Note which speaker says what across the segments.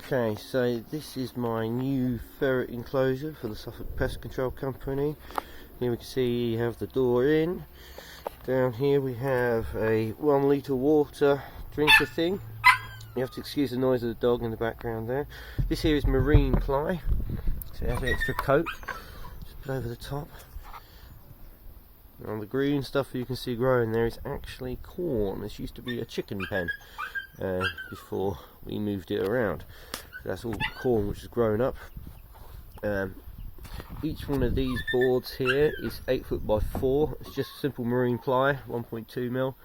Speaker 1: Okay, so this is my new ferret enclosure for the Suffolk Pest Control Company. Here we can see you have the door in. Down here we have a 1 litre water drinker thing. You have to excuse the noise of the dog in the background there. This here is marine ply, so it has an extra coat. Just put over the top. And the green stuff you can see growing there is actually corn. This used to be a chicken pen before we moved it around. That's all corn which has grown up. Each one of these boards here is 8 foot by 4. It's just simple marine ply, 1.2 mil.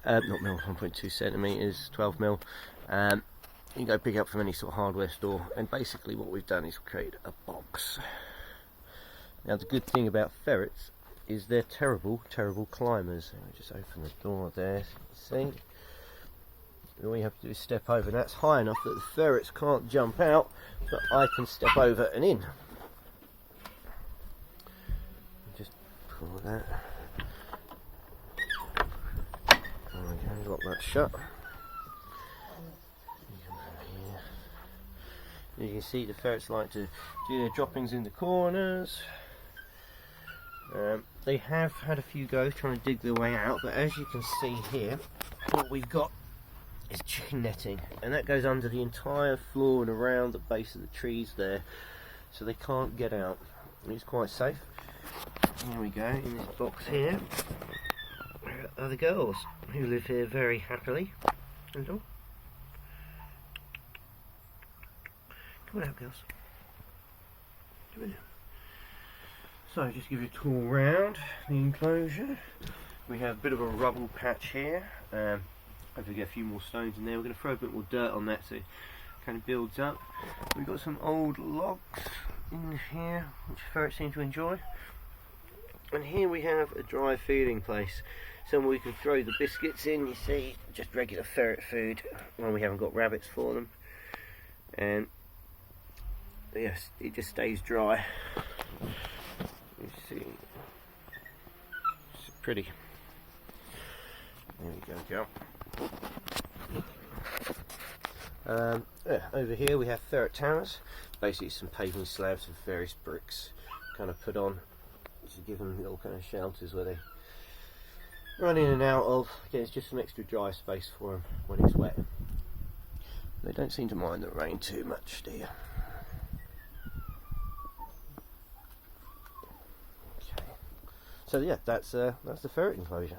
Speaker 1: Not mil, 1.2 centimeters, 12 mil. You can go pick up from any sort of hardware store. And basically what we've done is create a box. Now the good thing about ferrets is they're terrible climbers. Let me just open the door there so you can see. All you have to do is step over, and that's high enough that the ferrets can't jump out, but I can step over and in. Just pull that. Okay, lock that shut. You can see the ferrets like to do their droppings in the corners. They have had a few goes trying to dig their way out, but as you can see here, what we've got is chicken netting, and that goes under the entire floor and around the base of the trees there, so they can't get out. It's quite safe. Here we go, in this box here are the girls who live here very happily. Come on out, girls. Come on out. So just give you a tour round the enclosure. We have a bit of a rubble patch here. Hopefully get a few more stones in there. We're going to throw a bit more dirt on that so it kind of builds up. We've got some old logs in here which ferrets seem to enjoy. And here we have a dry feeding place. Somewhere we can throw the biscuits in, you see, just regular ferret food when we haven't got rabbits for them. And yes, it just stays dry. You see, it's pretty. There you go. Over here we have ferret towers, basically some paving slabs with various bricks kind of put on to give them little kind of shelters where they run in and out of. Again, it's just some extra dry space for them when it's wet. They don't seem to mind the rain too much, do you? Okay. So yeah, that's the ferret enclosure.